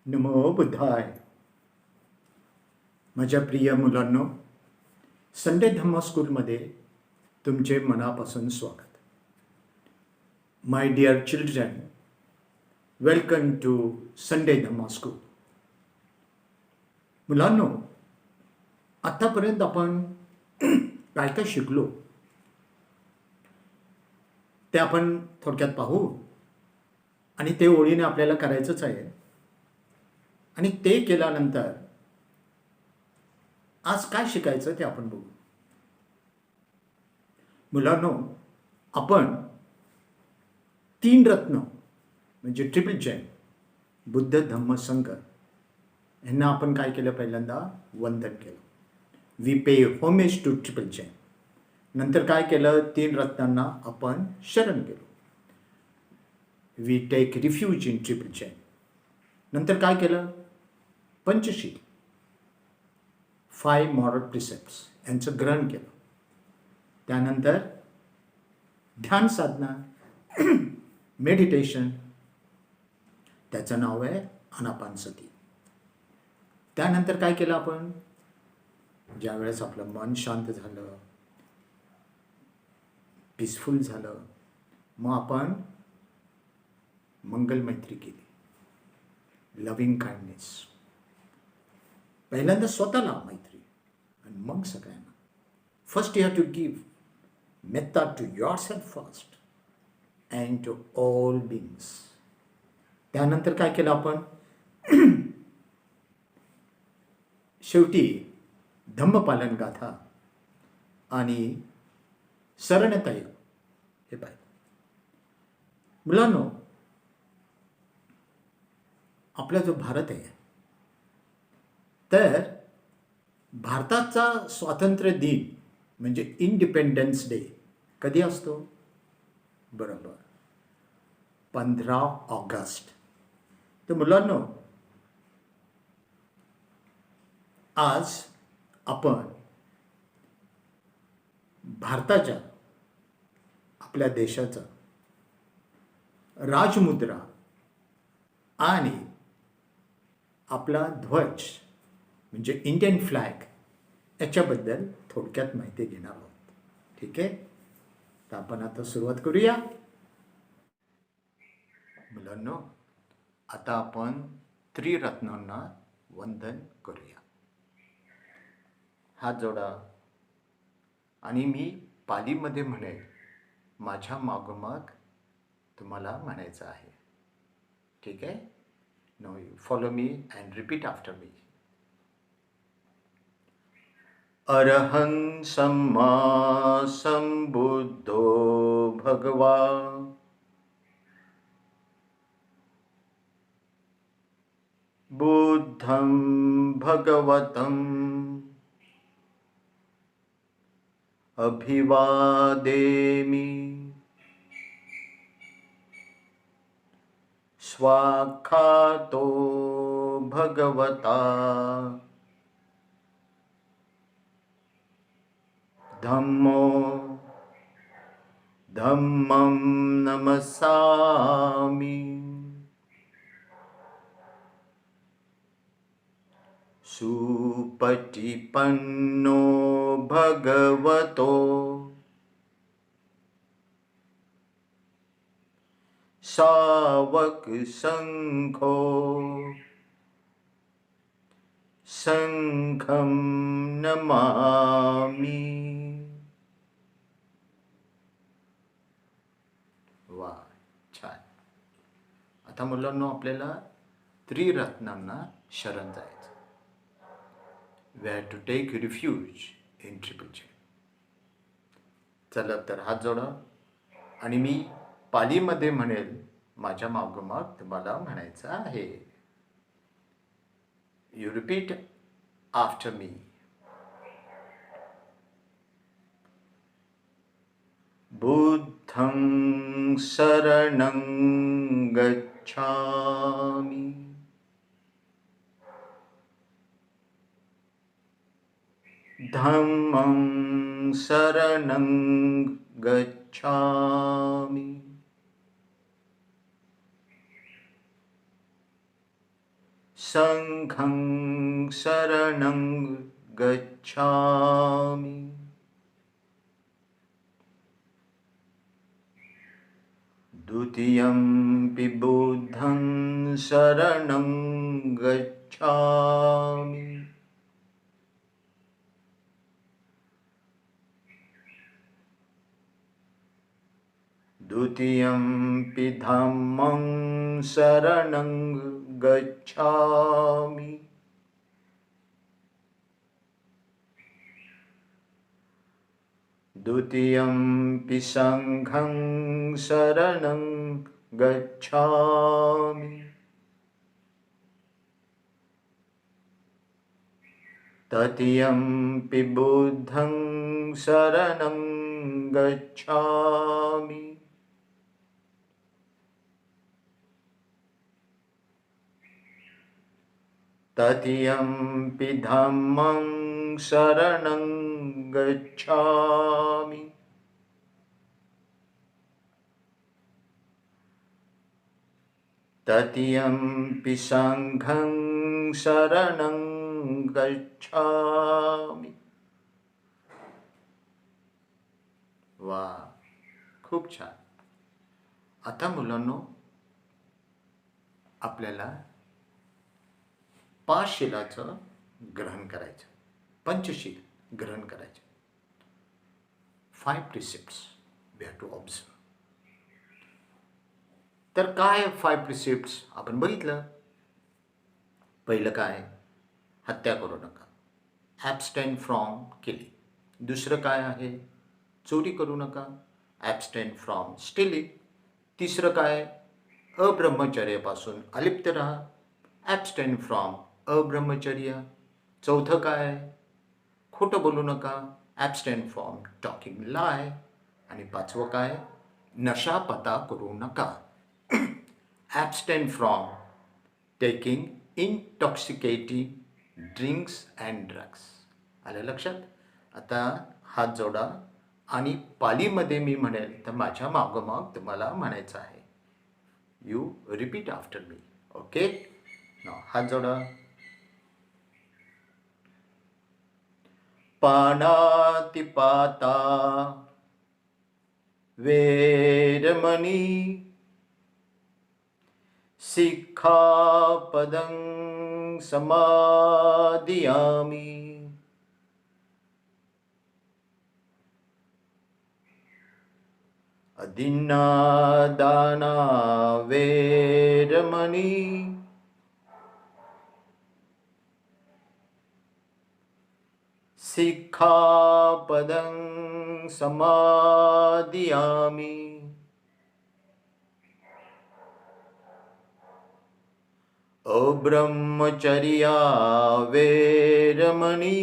नमो बुद्धाय. माझ्या प्रिय मुलांनो, संडे धम्म स्कूलमध्ये तुमचे मनापासून स्वागत. My dear children, welcome to Sunday Dhamma school. मुलांनो, आतापर्यंत आपण काय काय शिकलो ते आपण थोडक्यात पाहू आणि ते ओळीने आपल्याला करायचंच आहे. आणि ते केल्यानंतर आज काय शिकायचं ते आपण बघू. मुलांनो, आपण 3 रत्न म्हणजे ट्रिपल चेन बुद्ध धम्म संघ यांना आपण काय केलं? पहिल्यांदा वंदन केलं. We pay homage to triple chain. नंतर काय केलं? 3 रत्नांना आपण शरण गेलो. We take refuge in triple chain. नंतर काय केलं? पंचशील 5 मॉरल प्रिसेप्ट्स यांचं ग्रहण केलं. त्यानंतर ध्यान साधना मेडिटेशन, त्याचं नाव आहे आनापानसती. त्यानंतर काय केलं आपण? ज्यावेळेस आपलं मन शांत झालं, पीसफुल झालं, मग आपण मंगलमैत्री केली, लव्हिंग काइंडनेस. पहिल्यांदा स्वतःला मैत्री आणि मग सगळ्यांना. First you have to give metta to yourself first and to all beings. त्यानंतर काय केलं आपण? शेवटी धम्मपालन गाथा आणि शरणतय हे पाहिजे. मुलांनो, आपला जो भारत आहे, तर भारताचा स्वातंत्र्य दिन म्हणजे इंडिपेंडन्स डे कधी असतो? बरोबर, 15 ऑगस्ट. तर मुलांनो, आज आपण भारताच्या, आपल्या देशाचा राजमुद्रा आणि आपला ध्वज म्हणजे इंडियन फ्लॅग याच्याबद्दल थोडक्यात माहिती घेणार आहोत. ठीक आहे, तर आपण आता सुरुवात करूया. मुलांनो, आता आपण त्रिरत्नांना वंदन करूया. हात जोडा आणि मी पालीमध्ये म्हणेल, माझ्या मागोमाग तुम्हाला म्हणायचं आहे. ठीक आहे? Now you follow me and repeat after me. अरहं सम्मा संबुद्धो भगवा बुद्धं भगवतं अभिवादेमि. स्वाक्षातो भगवता धम्मो धम्मं नमस्सामि. सुपटिपन्नो भगवतो सावक संघो संघं नमामि. वा, छान. आता मुलांनो, आपल्याला त्रिरत्नांना शरण जायचं. We have to take refuge in triple chain. चला तर हात जोडा आणि मी पालीमध्ये म्हणेल, माझ्या मागोमाग तुम्हाला म्हणायचं आहे. यू रिपीट आफ्टर मी. बुद्धं शरणं गच्छामि. धम्मं शरणं गच्छामि. संघं शरणं गच्छामि। द्वितीयंपि बुद्धं शरणं गच्छामि। द्वितीयंपि धम्मं शरणं गच्छामि। द्वितीयंपि संघं शरणं गच्छामि। तृतीयंपि बुद्धं शरणं गच्छामि। तृतीयंपि धम्मं शरणं गच्छामि। तृतीयंपि संघं शरणं गच्छामि। वा, खूप छान. आता मुलांनो, आपल्याला पाचशिलाचं ग्रहण करायचं, पंचशील ग्रहण करायचं. 5 precepts we have to observe. तर काय 5 precepts आपण बघितलं. पहिलं काय? हत्या करू नका, ॲब्स्टेन फ्रॉम किलिंग. दुसरं काय आहे? चोरी करू नका, ॲब्स्टेन फ्रॉम स्टिलिंग. तिसरं काय? अब्रह्मचर्यापासून अलिप्त राहा, ॲब्स्टेन फ्रॉम अब्रह्मचर्य. चौथं काय? खोटं बोलू नका, ॲब्स्टेन फ्रॉम टॉकिंग लाय. आणि पाचवं काय? नशापता करू नका, abstain from taking intoxicating drinks and drugs. आलं लक्षात? आता हात जोडा आणि पालीमध्ये मी म्हणेल तर माझ्या मागोमाग तुम्हाला म्हणायचं आहे. You repeat after me. Okay? हात जोडा. पाणातिपाता वेरमणि सिक्खापदं समादियामि. अदिन्नादाना वेरमणि सिक्खापदं समादियामि. अब्रह्मचर्या वेरमणि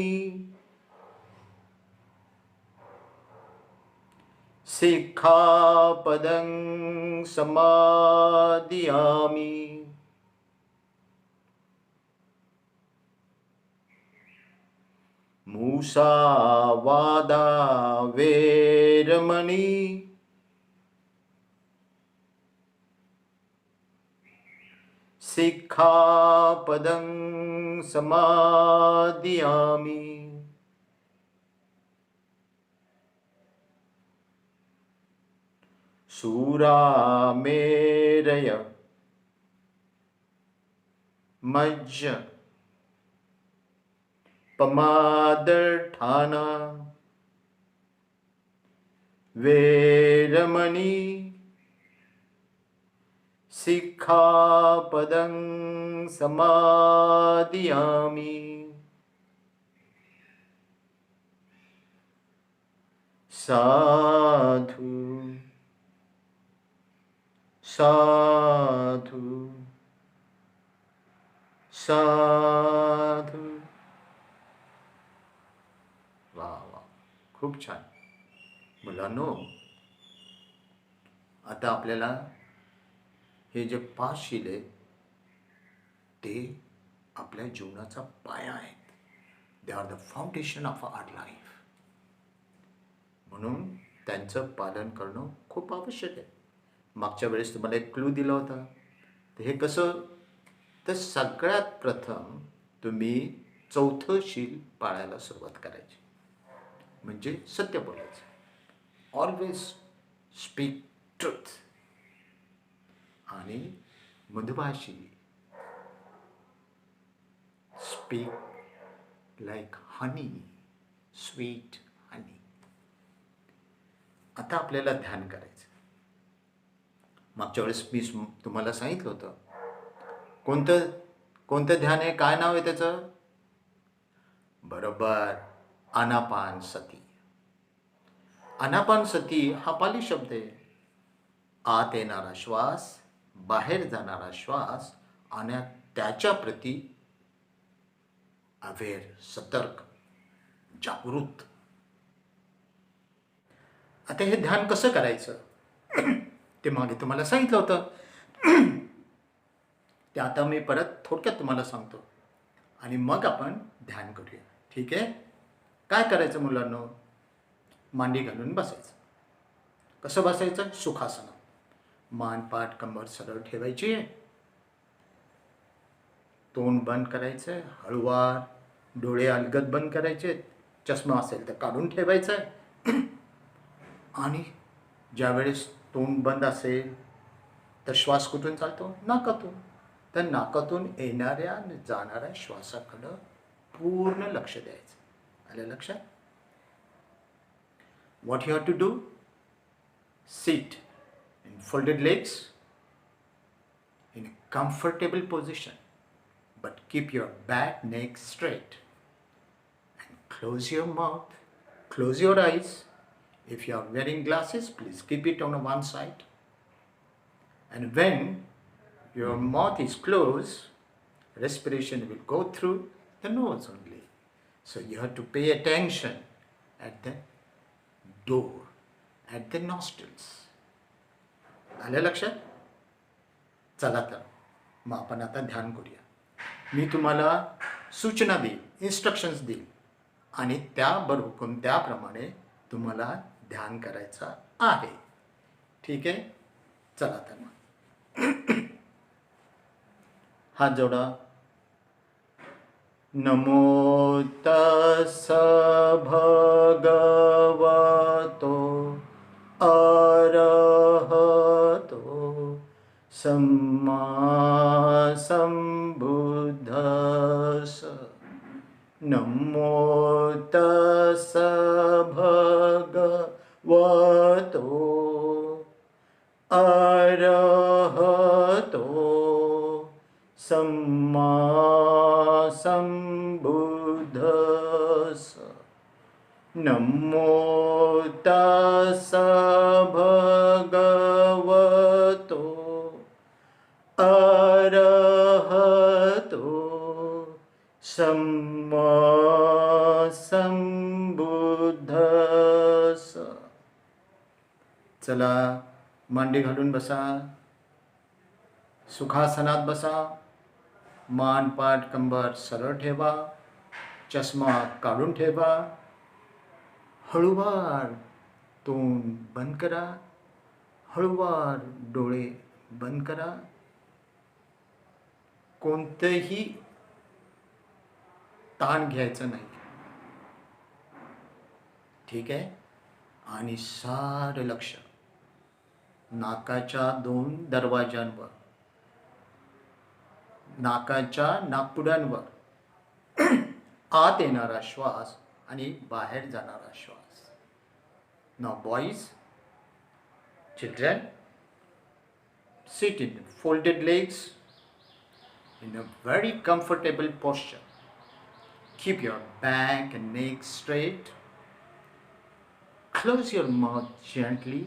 सिक्खापदं समादियामि. मुसावादा वेरमणि सिक्खापदं समादियामि. सूरामेरय मज्ज पमादठाना वेरमणि सिक्खापदं समादियामि. साधु साधु साधु. वा वा, खूप छान. मुलांनो, आता आपल्याला हे जे 5 शिले ते आपल्या जीवनाचा पाया आहेत. They are the foundation of our life. म्हणून त्यांचं पालन करणं खूप आवश्यक आहे. मागच्या वेळेस तुम्हाला एक क्लू दिला होता. तर हे कसं तर सगळ्यात प्रथम तुम्ही चौथं शील पाळायला सुरुवात करायची, म्हणजे सत्य बोलायचं. Always speak truth. आणि मधुभाषी, स्पीक लाईक हनी, स्वीट हनी. आता आपल्याला ध्यान करायचं. मागच्या वेळेस मी तुम्हाला सांगितलं होतं कोणतं कोणतं ध्यान आहे, काय नाव आहे त्याचं? बरोबर, आनापान सती. आनापान सती हा पाली शब्द आहे. आत येणारा श्वास, बाहेर जाणारा श्वास आणि त्याच्या प्रती अवेअर, सतर्क, जागृत. आता हे ध्यान कसं करायचं ते मागे तुम्हाला सांगितलं होतं. ते आता मी परत थोडक्यात तुम्हाला सांगतो आणि मग आपण ध्यान करूया. ठीक आहे? काय करायचं मुलांनो? मांडी घालून बसायचं. कसं बसायचं? सुखासन. मान, पाठ, कंबर सरळ ठेवायची. तोंड बंद करायचं, हळूवार. डोळे अलगद बंद करायचे. चष्मा असेल तर काढून ठेवायचं आहे. आणि ज्यावेळेस तोंड बंद असेल तर श्वास कुठून चालतो? नाकातून. तर नाकातून येणाऱ्या आणि जाणाऱ्या श्वासाकडं पूर्ण लक्ष द्यायचं. आलं लक्षात? What you have to do? Sit in folded legs in a comfortable position, but keep your back, neck straight, and close your mouth, close your eyes. If you are wearing glasses, please keep it on one side. And when your mouth is closed, respiration will go through the nose only. So you have to pay attention at the door, at the nostrils. आलं लक्षात? चला तर मग आपण आता ध्यान करूया. मी तुम्हाला सूचना देईल, इन्स्ट्रक्शन्स देईल आणि त्याबरोबर त्याप्रमाणे तुम्हाला ध्यान करायचं आहे. ठीक आहे? चला तर मग हात जोडा. नमो तस्स भगवतो अरहतो सम्मा सम्बुद्धस्स. नमो तस्स भगवतो अरहतो सम्मा सम्बुद्धस्स. नमो तस्स भगवतो अरहतो सम्मा सम्बुद्धस्स. चला मांडी घालून बसा. सुखासनात बसा. मान, पाठ, कंबर सरळ ठेवा. चष्मा काढून ठेवा. हळूवार तोंड बंद करा. हळूवार डोळे बंद करा. कोणतंही ताण घ्यायचं नाही. ठीक आहे? आणि सारं लक्ष नाकाच्या 2 दरवाजांवर, नाकाच्या नाकपुड्यांवर आत येणारा श्वास आणि बाहेर जाणारा श्वास. Now boys, children, sit in folded legs in a very comfortable posture. Keep your back and neck straight. Close your mouth gently.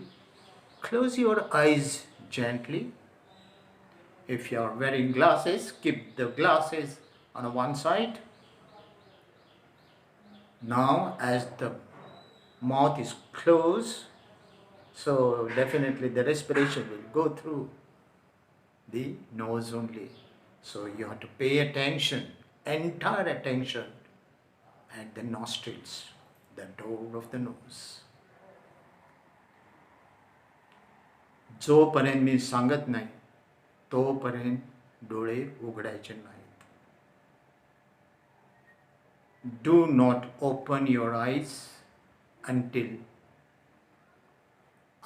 Close your eyes gently. If you are wearing glasses, keep the glasses on one side. Now, as the mouth is closed, so definitely the respiration will go through the nose only. So you have to pay attention, entire attention at the nostrils, the door of the nose. जोपर्यंत मी सांगत नाही तोपर्यंत डोळे उघडायचे नाहीत. Do not open your eyes until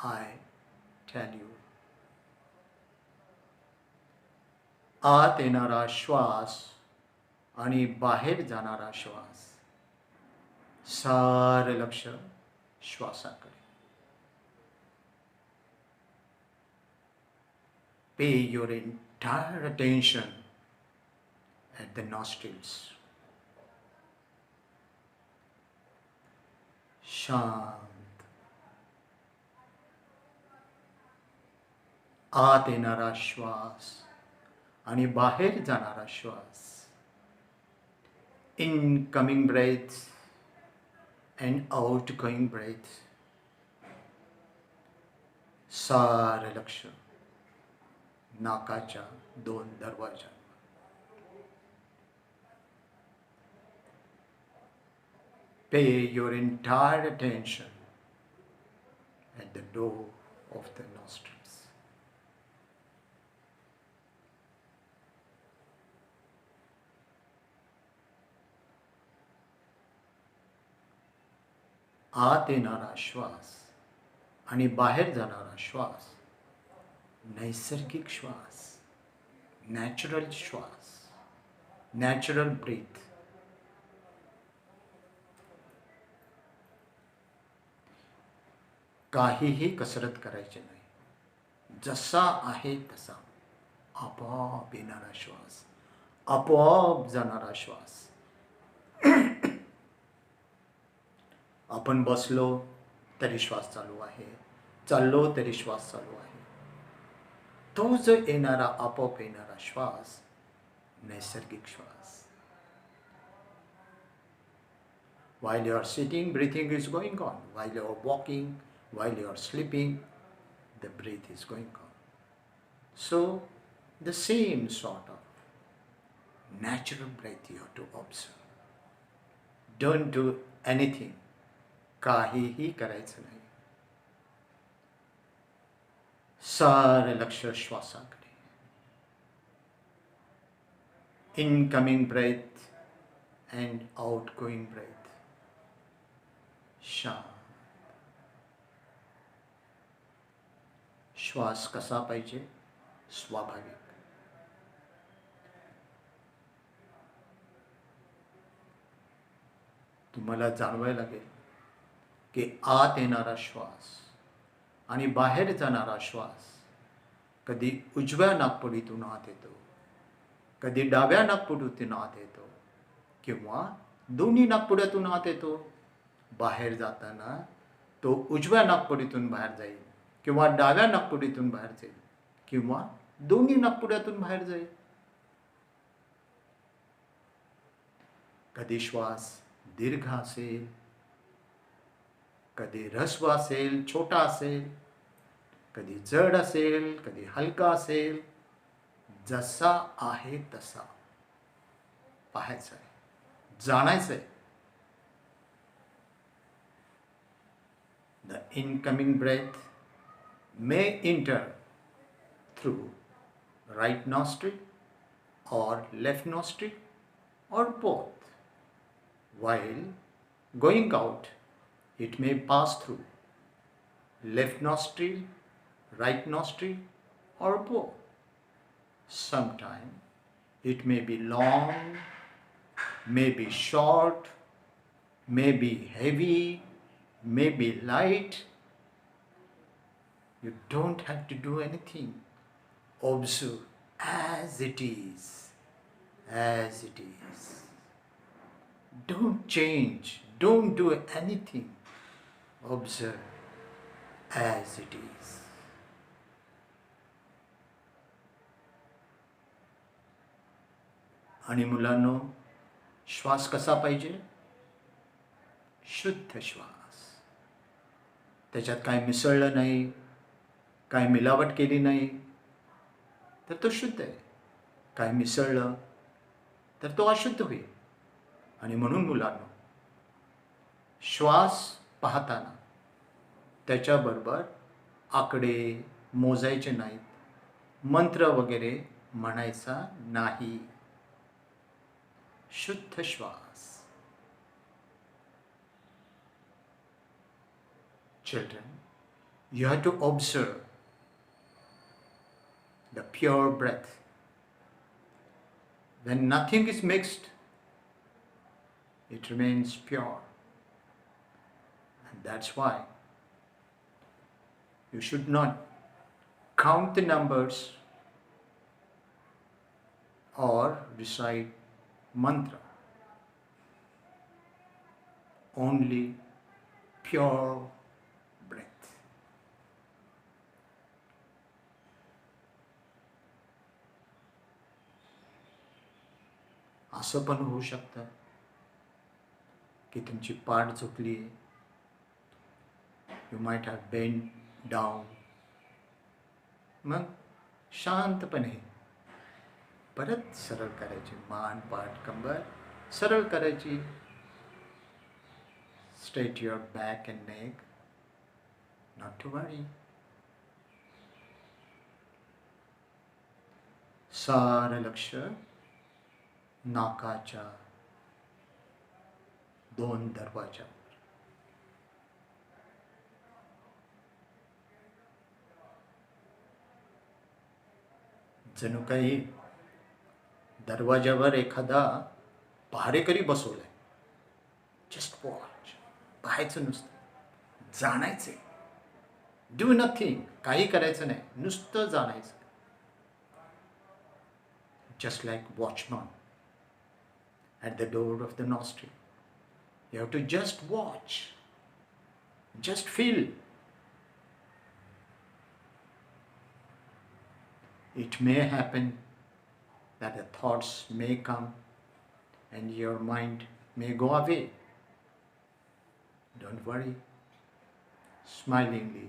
I tell you. आत येणारा श्वास आणि बाहेर जाणारा श्वास, सारं लक्ष श्वासाकडे. Pay your entire attention at the nostrils. शांत. आत येणारा श्वास आणि बाहेर जाणारा श्वास. Incoming breath and outgoing breath. सारं लक्ष नाकाच्या 2 दरवाजा. Pay your entire attention at the door of the nostrils. आत येणारा श्वास आणि बाहेर जाणारा श्वास नैसर्गिक श्वास, नॅचरल श्वास, नॅचरल ब्रीथ. काहीही कसरत करायची नाही. जसा आहे तसा आपोआप येणारा श्वास, आपोआप जाणारा श्वास. आपण बसलो तरी श्वास चालू आहे, चाललो तरी श्वास चालू आहे. तो जो येणारा आपोआप येणारा श्वास नैसर्गिक श्वास. While you are sitting, breathing is going on. While you are walking, while you are sleeping, the breath is going on. So, the same sort of natural breath you have to observe. Don't do anything. काहीही करायचं नाही. सारं लक्ष श्वासाकडे. Incoming breath and outgoing breath. शांत. श्वास कसा पाहिजे? स्वाभाविक. तुम्हाला जाणवायला लागेल की आत येणारा श्वास आणि बाहेर जाणारा श्वास कधी उजव्या नाकपुडीतून आत येतो, कधी डाव्या नाकपुडीतून आत येतो, किंवा दोन्ही नाकपुड्यातून आत येतो. बाहेर जाताना तो उजव्या नाकपुडीतून बाहेर जाईल, किंवा डाव्या नाकपुडीतून बाहेर जाईल, किंवा दोन्ही नाकपुड्यातून बाहेर जाईल. कधी श्वास दीर्घ असेल, कधी ऱ्हस्व असेल, छोटा असेल, कधी जड असेल, कधी हलका असेल. जसा आहे तसा पाहायचा आहे, जाणायचं आहे. The incoming breath may enter through right nostril or left nostril or both. While going out, it may pass through left nostril, right nostril, or both. Sometimes it may be long, may be short, may be heavy, may be light. You don't have to do anything. Observe as it is, as it is. Don't change, don't do anything. Observe as it is. आणि मुलांनो, श्वास कसा पाहिजे? शुद्ध श्वास. त्याच्यात काय मिसळलं नाही, काय मिलावट केली नाही, तर तो शुद्ध आहे. काय मिसळलं तर तो अशुद्ध होईल. आणि म्हणून मुलांनो, श्वास पाहताना त्याच्याबरोबर आकडे मोजायचे नाहीत, मंत्र वगैरे म्हणायचा नाही. शुद्ध श्वास. Children, you have to observe the pure breath. When nothing is mixed, it remains pure. And that's why you should not count the numbers or recite mantra. Only pure breath. असं पण होऊ शकतं की तुमची पाठ झुकली आहे. You might have bend down. मग शांतपणे परत सरळ करायची. मान, पाठ, कंबर सरळ करायची. Straight your back and neck. Not to worry. सारं लक्ष नाकाच्या 2 दरवाजावर. जणू काही दरवाजावर एखादा पहारेकरी बसवलाय. Just watch. पाहायचं नुसतं. जाणायचं. Do nothing. काही करायचं नाही. नुसतं जाणायचं. Just like watchman at the door of the nostril. You have to just watch. Just feel. It may happen that the thoughts may come and your mind may go away. Don't worry. Smilingly,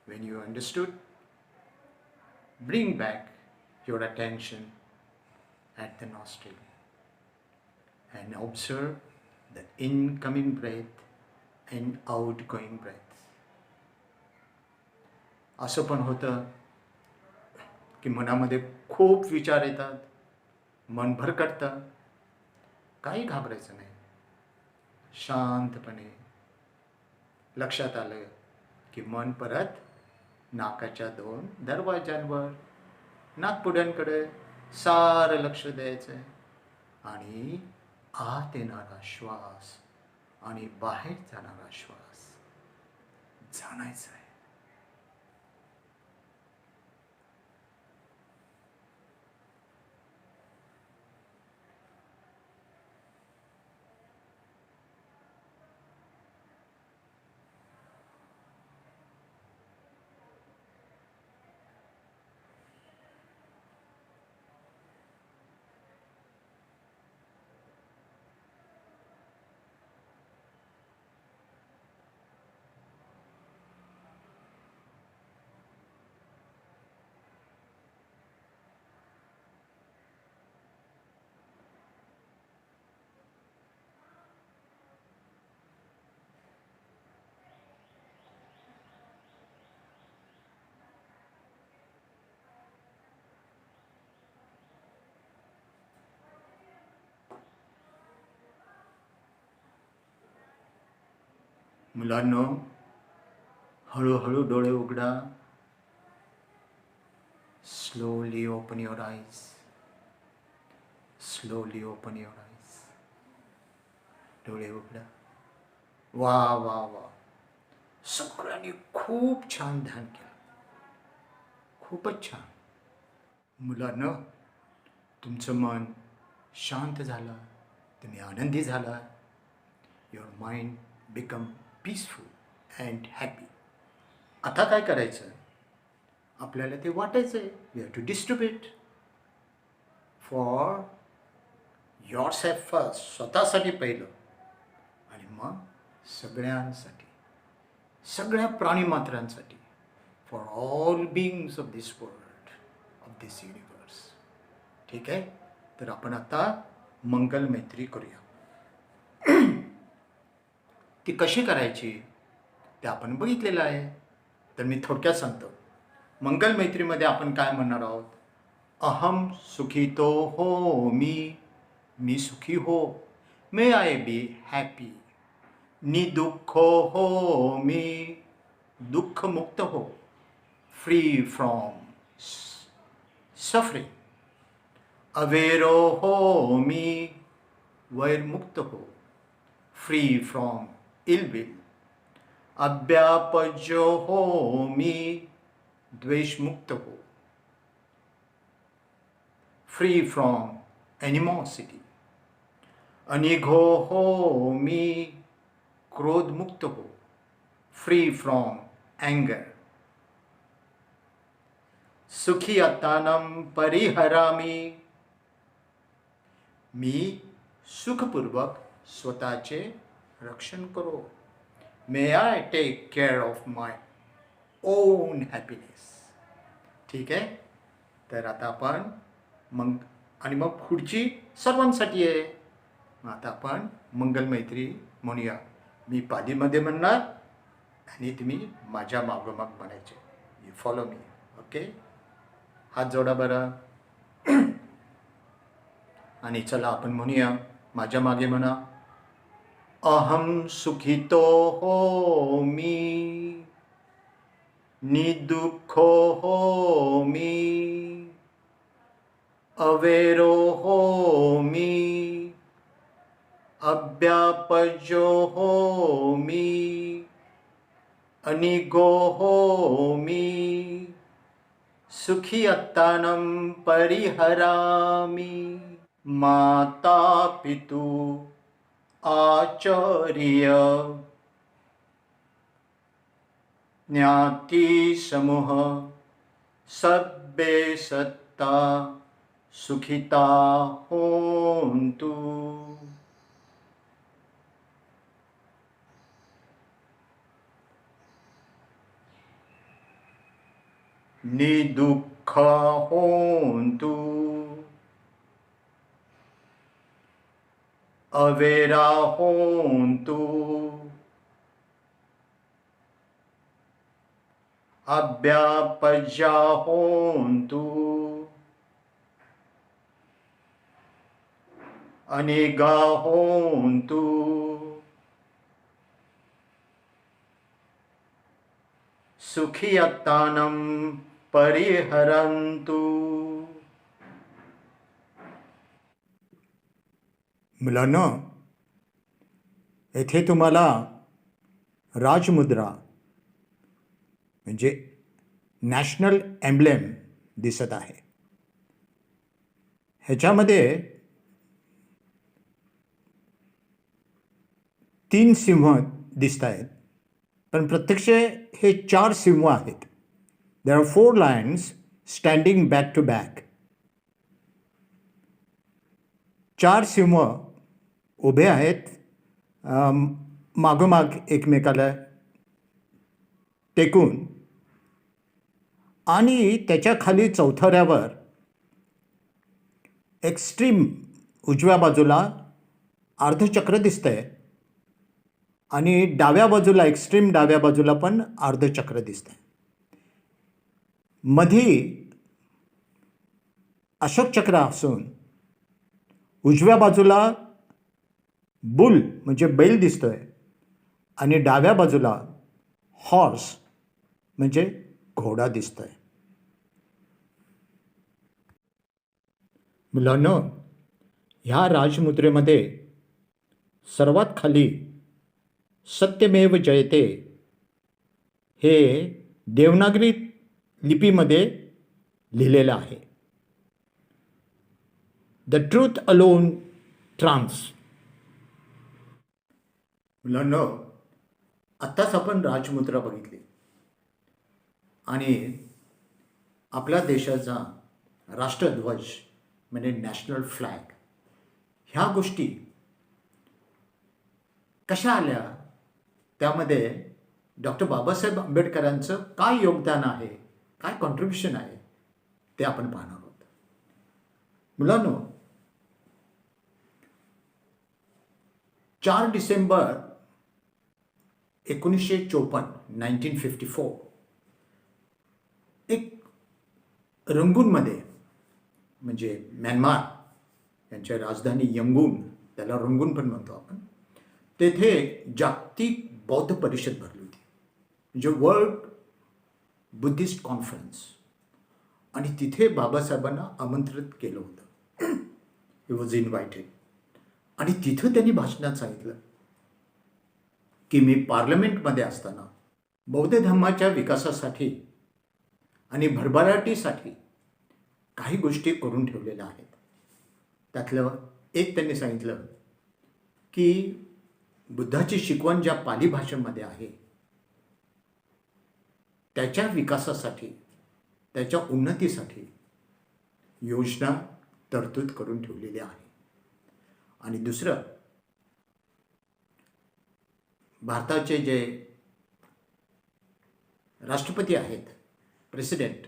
when you understood, bring back your attention at the nostril and observe the incoming breath and outgoing breath. असं पण होतं की मनामध्ये खूप विचार येतात. मन भरकटतं. काही घाबरायचं नाही. शांतपणे लक्षात आलं की मन परत नाकाच्या 2 दरवाजांवर, नाकपुड्यांकडे सारं लक्ष द्यायचं आणि आत येणारा श्वास आणि बाहेर जाणारा श्वास जाणायचा आहे. मुलांनो, हळूहळू डोळे उघडा. Slowly open your eyes. Slowly open your eyes. डोळे उघडा. वा वा वा. सगळ्यांनी खूप छान ध्यान केलं. खूपच छान. मुलांनो, तुमचं मन शांत झालं. तुम्ही आनंदी झाला. Your mind become peaceful and happy. आता काय करायचं? आपल्याला ते वाटायचं आहे. We have to distribute for yourself first. स्वतःसाठी पहिलं आणि मग सगळ्यांसाठी, सगळ्या प्राणीमात्रांसाठी, for all beings of this world, of this universe. ठीक आहे? तर आपण आता मंगल मैत्री करूया. ती कशी करायची ते आपण बघितलेलं आहे. तर मी थोडक्यात सांगतो. मंगल मैत्रीमध्ये आपण काय म्हणणार आहोत? अहम सुखी तो हो मी सुखी हो. मे आय बी हॅपी. निदुःखो हो मी दुःखमुक्त हो. Free from suffering. अवेरो हो मी वैरमुक्त हो. Free from ill will. अव्यापज्यो हो मी द्वेषमुक्त हो. Free from animosity. अनिघो हो मी क्रोधमुक्त हो. Free from anger. सुखी अत्तानम परिहरामी. मी सुखपूर्वक स्वतःचे रक्षण करो. May I take care of my own happiness. ठीक आहे. तर आता आपण मग पुढची सर्वांसाठी आहे. आता आपण मंगलमैत्री म्हणूया. मी पालीमध्ये म्हणणार आणि तुम्ही माझ्या मागोमाग म्हणायचे. You follow me. ओके. हात जोडा बरं. आणि चला आपण म्हणूया. माझ्या मागे म्हणा. अहम सुखितो हो मी. निदुःखो हो मी. अवेरो हो मी. अव्यापज्यो हो मी. अनिगो हो मी. सुखी अत्तानम परिहरामि. माता पितु आचार्य ज्ञाति समूह सब्बे सत्ता सुखिता होन्तु. निदुःखा होन्तु. अवेरा होन्तु. अव्यापज्या होन्तु. अनिगा होन्तु. सुखी अत्तानम परिहरन्तु. मुलांनो, येथे तुम्हाला राजमुद्रा म्हणजे नॅशनल एम्ब्लेम दिसत आहे. ह्याच्यामध्ये 3 सिंह दिसत आहेत, पण प्रत्यक्ष हे 4 सिंह आहेत. There are 4 lions standing back to back. 4 सिंह उभे आहेत मागोमाग एकमेकाला टेकून, आणि त्याच्या खाली चौथऱ्यावर एक्स्ट्रीम उजव्या बाजूला अर्धचक्र दिसतंय आणि डाव्या बाजूला एक्स्ट्रीम डाव्या बाजूला पण अर्धचक्र दिसतंय. मधी अशोक चक्र असून उजव्या बाजूला बुल म्हणजे बैल दिसतोय आणि डाव्या बाजूला हॉर्स म्हणजे घोडा दिसतोय. मुलांनो, ह्या राजमुद्रेमध्ये सर्वात खाली सत्यमेव जयते हे देवनागरी लिपीमध्ये लिहिलेलं आहे. The truth alone triumphs. मुलांनो, आत्ताच आपण राजमुद्रा बघितली आणि आपल्या देशाचा राष्ट्रध्वज म्हणजे नॅशनल फ्लॅग, ह्या गोष्टी कशा आल्या, त्यामध्ये डॉक्टर बाबासाहेब आंबेडकरांचं काय योगदान आहे, काय कॉन्ट्रीब्युशन आहे, ते आपण पाहणार आहोत. मुलांनो, 4 डिसेंबर 1954 1954 एक रंगूनमध्ये म्हणजे म्यानमार यांच्या राजधानी यंगून, त्याला रंगून पण म्हणतो आपण, तेथे जागतिक बौद्ध परिषद भरली होती, म्हणजे वर्ल्ड बुद्धिस्ट कॉन्फरन्स. आणि तिथे बाबासाहेबांना आमंत्रित केलं होतं. He was invited. आणि तिथं त्यांनी भाषणात सांगितलं की मी पार्लमेंटमध्ये असताना बौद्ध धर्माच्या विकासासाठी आणि भरभराटीसाठी काही गोष्टी करून ठेवलेल्या आहेत. त्यातलं एक त्यांनी सांगितलं की बुद्धाची शिकवण ज्या पाली भाषेमध्ये आहे त्याच्या विकासासाठी, त्याच्या उन्नतीसाठी योजना तरतूद करून ठेवलेली आहे. आणि दुसरं, भारताचे जे राष्ट्रपती आहेत, प्रेसिडेंट,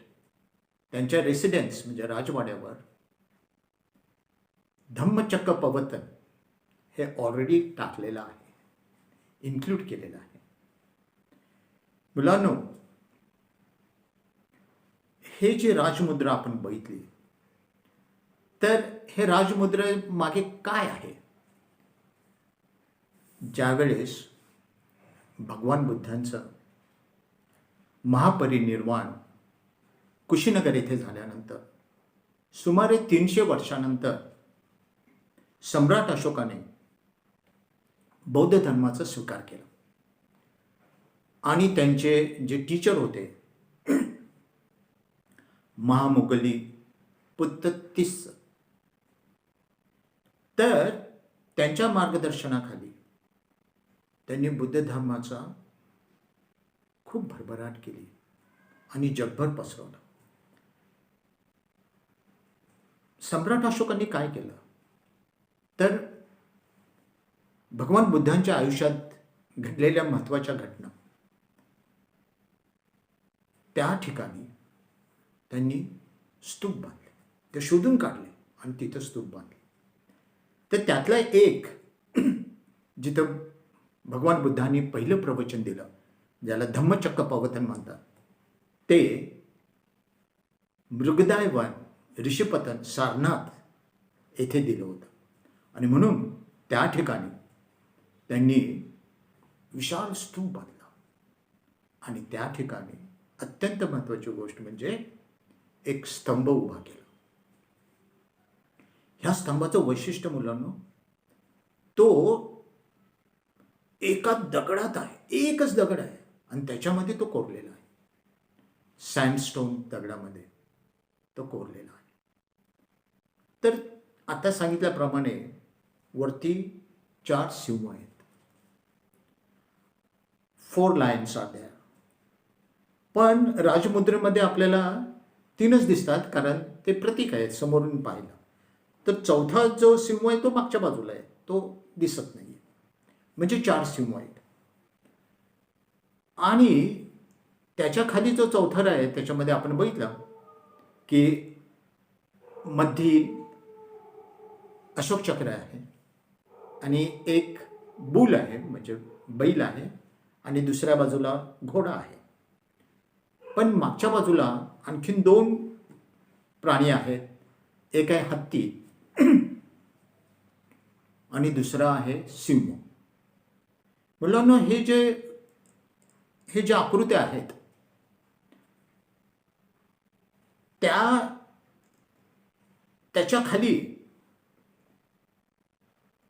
त्यांच्या रेसिडेन्स म्हणजे राजवाड्यावर धम्मचक्र प्रवर्तन हे ऑलरेडी टाकलेलं आहे, इन्क्लूड केलेलं आहे. मुलांनो, हे जे राजमुद्रा आपण बघितली, तर हे राजमुद्रे मागे काय आहे? ज्यावेळेस भगवान बुद्धांचं महापरिनिर्वाण कुशीनगर येथे झाल्यानंतर सुमारे 300 वर्षानंतर सम्राट अशोकाने बौद्ध धर्माचा स्वीकार केला. आणि त्यांचे जे टीचर होते महामुगली पुत्ततीस, तर त्यांच्या मार्गदर्शनाखाली त्यांनी बुद्ध धर्माचा खूप भरभराट केली आणि जगभर पसरवलं. सम्राट अशोकांनी काय केलं, तर भगवान बुद्धांच्या आयुष्यात घडलेल्या महत्त्वाच्या घटना त्या ठिकाणी त्यांनी स्तूप बांधले, ते शोधून काढले आणि तिथं स्तूप बांधले. तर त्यातला एक जिथं भगवान बुद्धांनी पहिलं प्रवचन दिलं, ज्याला धम्मचक्र प्रवर्तन म्हणतात, ते मृगदाय वन ऋषिपतन सारनाथ येथे दिलं होतं. आणि म्हणून त्या ठिकाणी त्यांनी विशाल स्तूप बांधला. आणि त्या ठिकाणी अत्यंत महत्त्वाची गोष्ट म्हणजे एक स्तंभ उभा केला. ह्या स्तंभाचं वैशिष्ट्य मुलांनो, तो एका दगडात आहे, एकच दगड आहे आणि त्याच्यामध्ये तो कोरलेला आहे. सँडस्टोन दगडामध्ये तो कोरलेला आहे. तर आता सांगितल्याप्रमाणे वरती 4 सिंह आहेत, 4 लायन्स आर देअर. पण राजमुद्रेमध्ये आपल्याला 3च दिसतात, कारण ते प्रतीक आहेत समोरून पाहिलं. तर चौथा जो सिंह आहे तो मागच्या बाजूला आहे, तो दिसत नाही. म्हणजे 4 सिंह आहेत. आणि त्याच्या खाली जो चौथा आहे त्याच्यामध्ये आपण बघितलं की मध्ये अशोक चक्र आहे आणि एक बुल आहे, म्हणजे बैल आहे, आणि दुसऱ्या बाजूला घोडा आहे. पण मागच्या बाजूला आणखीन 2 प्राणी आहेत. एक आहे हत्ती आणि दुसरा आहे सिंह. मुलांनो, हे जे आकृत्या आहेत त्याच्या खाली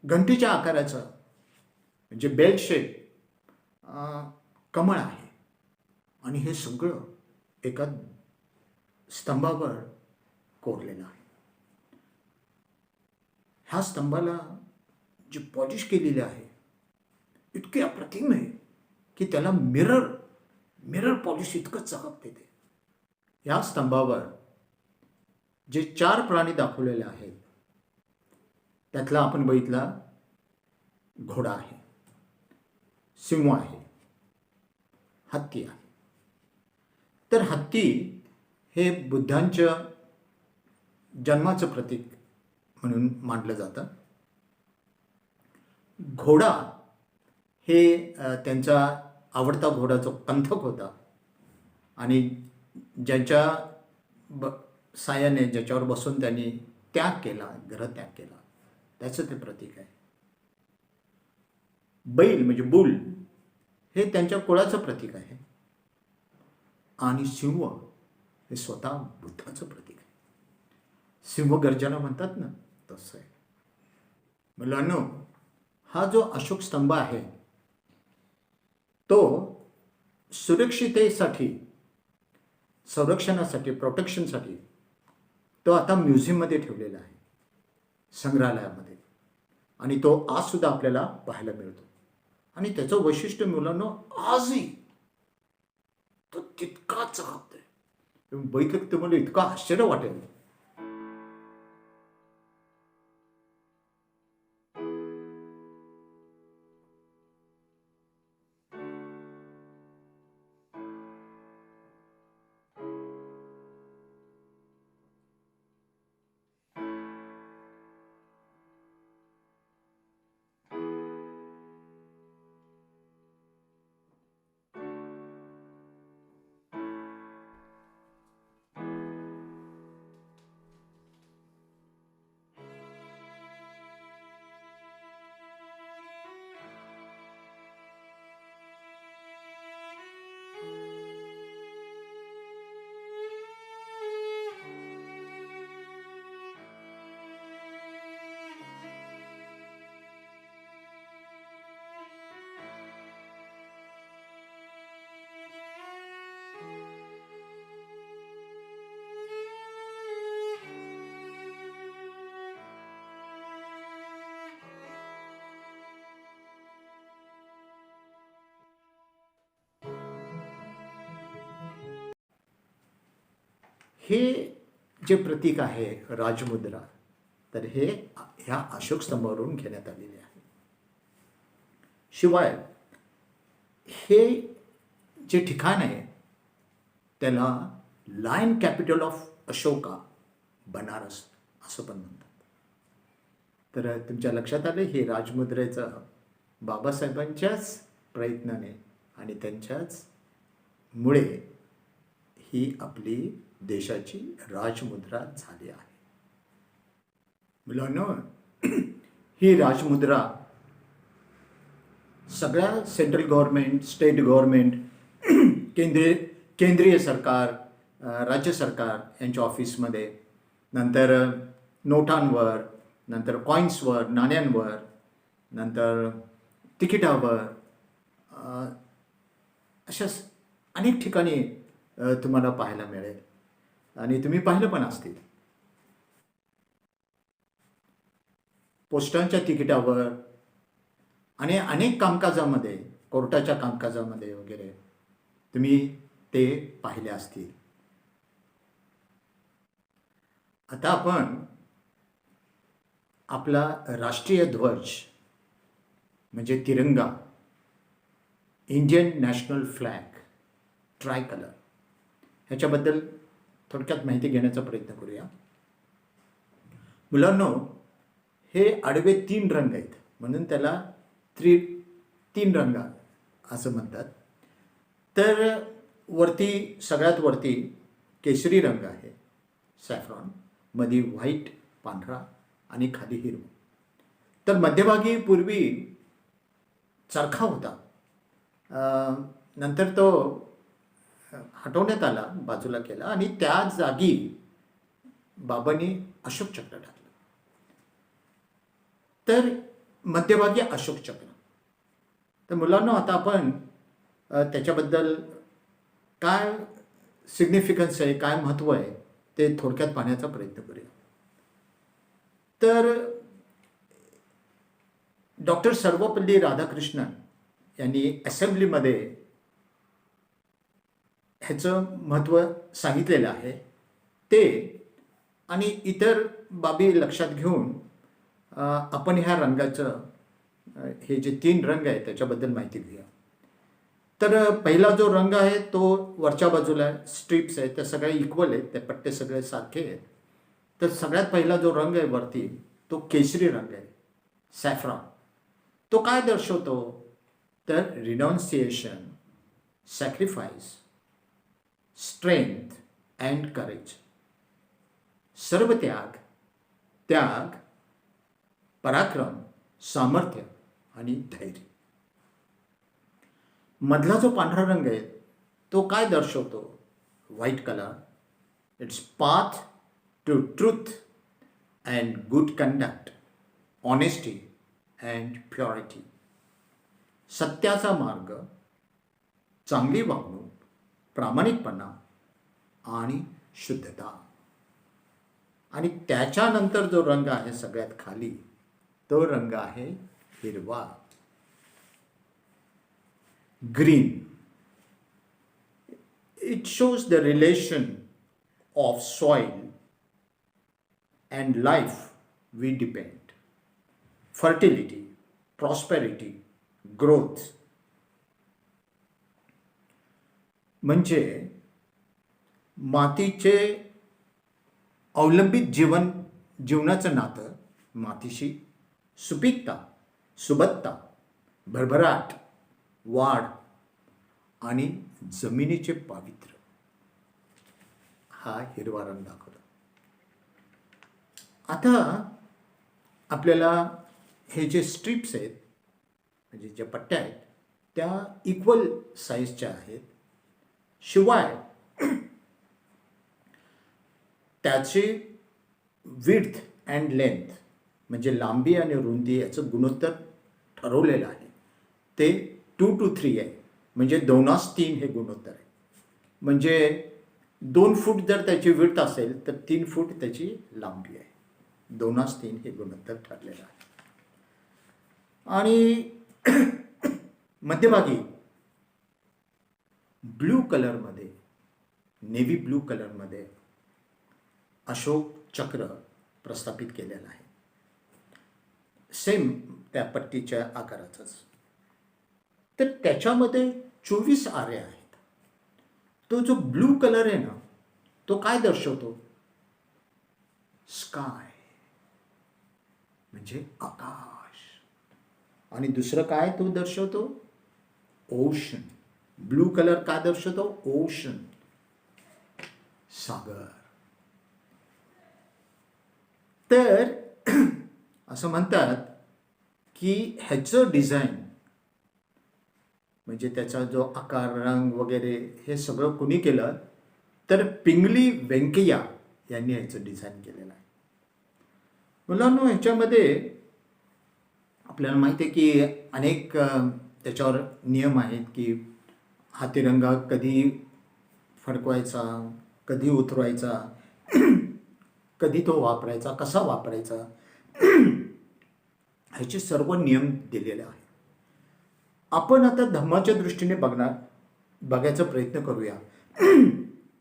घंटेच्या आकाराचं म्हणजे बेल शेप कमळ आहे. आणि हे सगळं एका स्तंभावर कोरलेलं आहे. ह्या स्तंभाला जी पॉलिश केलेली आहे इतके अप्रतिम आहे की त्याला मिरर पॉलिश इतकं चमकते ते. ह्या स्तंभावर जे 4 प्राणी दाखवलेले आहेत त्यातला आपण बघितला घोडा आहे, सिंह आहे, हत्ती आहे. तर हत्ती हे बुद्धांच्या जन्माचं प्रतीक म्हणून मानलं जातं. घोडा हे त्यांचा आवडता घोडा जो पंथक होता आणि ज्यांच्या सायाने ज्याच्यावर बसून त्यांनी त्याग केला, ग्रहत्याग केला, त्याचं ते प्रतीक आहे. बैल म्हणजे बुल हे त्यांच्या कुळाचं प्रतीक आहे आणि सिंह हे स्वतः बुद्धाचं प्रतीक आहे. सिंहगर्जना म्हणतात ना, तसं आहे. मुलांनो, हा जो अशोक स्तंभ आहे तो सुरक्षिततेसाठी, संरक्षणासाठी, प्रोटेक्शनसाठी तो आता म्युझियममध्ये ठेवलेला आहे, संग्रहालयामध्ये. आणि तो आजसुद्धा आपल्याला पाहायला मिळतो. आणि त्याचं वैशिष्ट्य मुलांना आजही तो तितकाच चकाकतोय. बघितलं की तुम्हाला इतकं आश्चर्य वाटेल. हे जे प्रतीक आहे राजमुद्रा, तर हे ह्या अशोक स्तंभावरून घेण्यात आलेले आहे. शिवाय हे जे ठिकाण आहे त्याला lion capital of Ashoka Banaras असं पण म्हणतात. तर तुमच्या लक्षात आलं, हे राजमुद्रेचं बाबासाहेबांच्याच प्रयत्नाने आणि त्यांच्याच मुळे ही आपली देशाची राजमुद्रा झाली आहे. मुलांनो, ही राजमुद्रा सगळ्या सेंट्रल गव्हर्नमेंट, स्टेट गव्हर्नमेंट, केंद्रीय सरकार, राज्य सरकार यांच्या ऑफिसमध्ये, नंतर नोटांवर, नंतर कॉईन्सवर, नाण्यांवर, नंतर तिकिटावर, अशा अनेक ठिकाणी तुम्हाला पाहायला मिळेल. आणि तुम्ही पाहिलं पण असतील. पोस्टांच्या तिकिटावर आणि अनेक कामकाजामध्ये, कोर्टाच्या कामकाजामध्ये वगैरे तुम्ही ते पाहिले असतील. आता आपण आपला राष्ट्रीय ध्वज म्हणजे तिरंगा, Indian national flag, try colour, ह्याच्याबद्दल थोडक्यात माहिती घेण्याचा प्रयत्न करूया. मुलांनो, हे आडवे 3 रंग आहेत म्हणून त्याला तीन रंग असं म्हणतात. तर वरती, सगळ्यात वरती केशरी रंग आहे, सॅफ्रॉन, मध्ये व्हाईट, पांढरा आणि खाली हिरवा. तर मध्यभागी पूर्वी चरखा होता, नंतर तो हटवण्यात आला, बाजूला केला आणि त्या जागी बाबांनी अशोक चक्र टाकलं. तर मध्यभागी अशोक चक्र. तर मुलांना आता आपण त्याच्याबद्दल काय सिग्निफिकन्स आहे, काय महत्त्व आहे ते थोडक्यात पाहण्याचा प्रयत्न करूया. तर डॉक्टर सर्वपल्ली राधाकृष्णन यांनी असेंब्लीमध्ये ह्याचं महत्त्व सांगितलेलं आहे ते, आणि इतर बाबी लक्षात घेऊन आपण ह्या रंगाचं, हे जे 3 रंग आहेत त्याच्याबद्दल माहिती घेऊया. तर पहिला जो रंग आहे तो वरच्या बाजूला स्ट्रिप्स आहेत, त्या सगळ्या इक्वल आहेत, ते पट्टे सगळे सारखे आहेत. तर सगळ्यात पहिला जो रंग आहे वरती तो केशरी रंग आहे, सॅफ्रॉन. तो काय दर्शवतो? तर रिनाऊन्सिएशन, सॅक्रिफाईस, स्ट्रेंथ अँड करेज. सर्व त्याग, त्याग, पराक्रम, सामर्थ्य आणि धैर्य. मधला जो पांढरा रंग आहे तो काय दर्शवतो? White colour. It's path to truth and good conduct, honesty and purity. सत्याचा मार्ग, चांगली वागणूक, प्रामाणिकपणा आणि शुद्धता. आणि त्याच्यानंतर जो रंग आहे सगळ्यात खाली, तो रंग आहे हिरवा, green. It shows the relation of soil and life we depend, fertility, prosperity, growth. म्हणजे मातीचे अवलंबित जीवनाचं नातं मातीशी, सुपीकता, सुबत्ता, भरभराट, वाढ आणि जमिनीचे पावित्र्य, हा हिरवा रंग दाखवतो. आता आपल्याला हे जे स्ट्रिप्स आहेत, म्हणजे ज्या पट्ट्या आहेत, त्या इक्वल साईजच्या आहेत. शिवाय त्याचे विड्थ अँड लेंथ, म्हणजे लांबी आणि रुंदी याचं गुणोत्तर ठरवलेलं आहे. ते 2 to 3 आहे. म्हणजे 2:3 हे गुणोत्तर आहे. म्हणजे 2 फूट जर त्याची विड्थ असेल तर 3 फूट त्याची लांबी आहे. 2:3 हे गुणोत्तर ठरलेलं आहे. आणि मध्यभागी ब्लू कलरमध्ये, नेव्ही ब्लू कलरमध्ये अशोक चक्र प्रस्थापित केलेलं आहे. सेम त्या पट्टीच्या आकाराचंच. तर त्याच्यामध्ये 24 आरे आहेत. तो जो ब्लू कलर आहे ना, तो काय दर्शवतो? स्काय, म्हणजे आकाश. आणि दुसरं काय तो दर्शवतो? ओशन. ब्लू कलर काय दर्शवतो? ओशन, सागर. तर असं म्हणतात की ह्याचं डिझाईन, म्हणजे त्याचा जो आकार, रंग वगैरे हे सगळं कुणी केलं? तर पिंगली व्यंकय्या यांनी ह्याचं डिझाईन केलेलं आहे. मुलांनो, ह्याच्यामध्ये आपल्याला माहिती आहे की अनेक त्याच्यावर नियम आहेत की हा तिरंगा कधी फडकवायचा, कधी उतरवायचा, कधी तो वापरायचा, कसा वापरायचा, ह्याचे सर्व नियम दिलेले आहेत. आपण आता धम्माच्या दृष्टीने बघायचा प्रयत्न करूया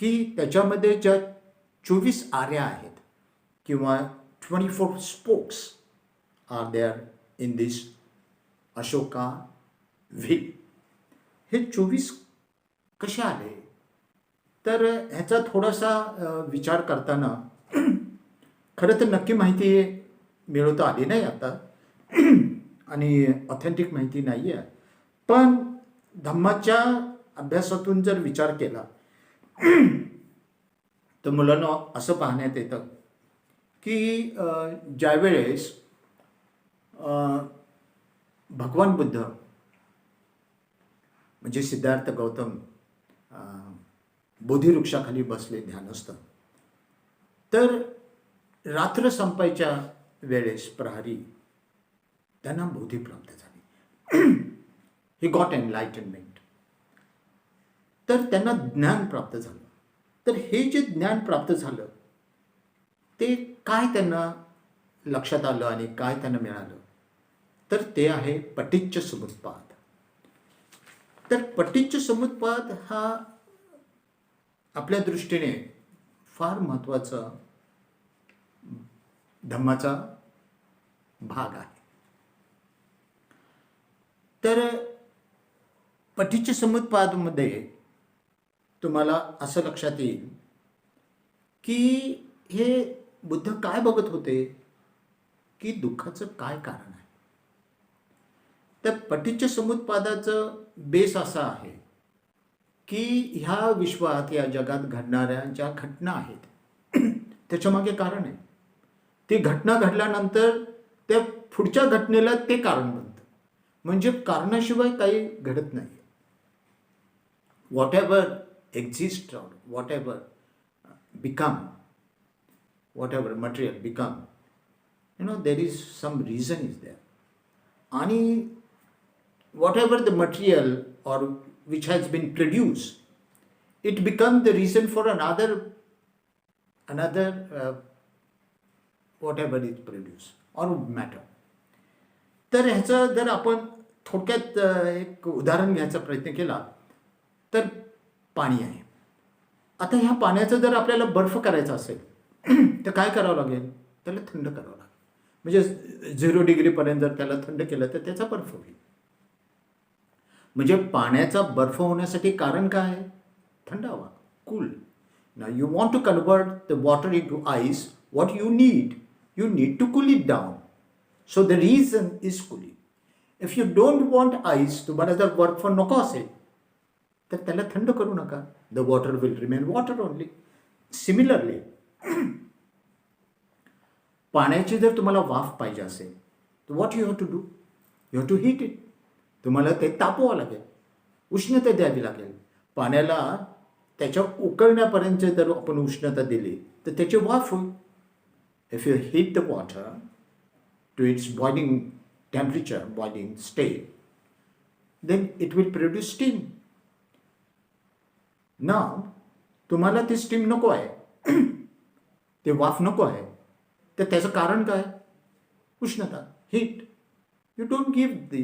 की त्याच्यामध्ये ज्या 24 आऱ्या आहेत किंवा 24 spokes are there in this Ashoka wheel. हे 24 कसे आले? तर ह्याचा थोडासा विचार करताना खरं तर नक्की माहिती मिळवता आली नाही आता आणि ऑथेंटिक माहिती नाही आहे. पण धम्माच्या अभ्यासातून जर विचार केला तर मुलांना असं पाहण्यात येतं की ज्यावेळेस भगवान बुद्ध म्हणजे सिद्धार्थ गौतम बोधिवृक्षाखाली बसले ध्यानस्थ, तर रात्र संपायच्या वेळेस प्रहरी त्यांना बोधी प्राप्त झाली. He got enlightenment. तर त्यांना ज्ञान प्राप्त झालं. तर हे जे ज्ञान प्राप्त झालं ते काय त्यांना लक्षात आलं आणि काय त्यांना मिळालं? तर ते आहे पटिच्च समुत्पाद. तर पटिच्च समुत्पाद हा आपल्या दृष्टीने फार महत्त्वाचा धम्माचा भाग आहे. तर पटिच्च समुत्पादमध्ये तुम्हाला असं लक्षात येईल की हे बुद्ध काय बघत होते की दुःखाचं काय कारण आहे. तर पटिच्च समुत्पादाचं बेस असा आहे की ह्या विश्वात, या जगात घडणाऱ्या ज्या घटना आहेत त्याच्यामागे कारण आहे. ती घटना घडल्यानंतर त्या पुढच्या घटनेला ते कारण बनतं. म्हणजे कारणाशिवाय काही घडत नाही. whatever exists or whatever become, whatever material become, there is some reason is there. आणि whatever the material or which has been produced, it becomes the reason for another whatever is produced or matter. तर ह्याचं जर आपण थोडक्यात एक उदाहरण घ्यायचा प्रयत्न केला तर पाणी आहे. आता ह्या पाण्याचं जर आपल्याला बर्फ करायचा असेल तर काय करावं लागेल? त्याला थंड करावं लागेल. म्हणजे 0 डिग्रीपर्यंत जर त्याला थंड केलं तर त्याचा बर्फ होईल. म्हणजे पाण्याचा बर्फ होण्यासाठी कारण काय आहे? थंड हवा, cool. Now you want to convert the water into ice, what you need to cool it down. So the reason is cooling. If you don't want ice, तुम्हाला जर बर्फ नको असेल तर त्याला थंड करू नका. The water will remain water only. Similarly, पाण्याची जर तुम्हाला वाफ पाहिजे असेल तर what you have to do? You have to heat it. तुम्हाला ते तापवावं लागेल, उष्णता द्यावी लागेल. पाण्याला त्याच्या उकळण्यापर्यंत जर आपण उष्णता दिली तर त्याची वाफ होईल. If you heat the water to its boiling temperature, boiling state, then it will produce steam. Now, तुम्हाला ती स्टीम नको आहे, ते वाफ नको आहे, तर त्याचं कारण काय? उष्णता, heat. You don't give the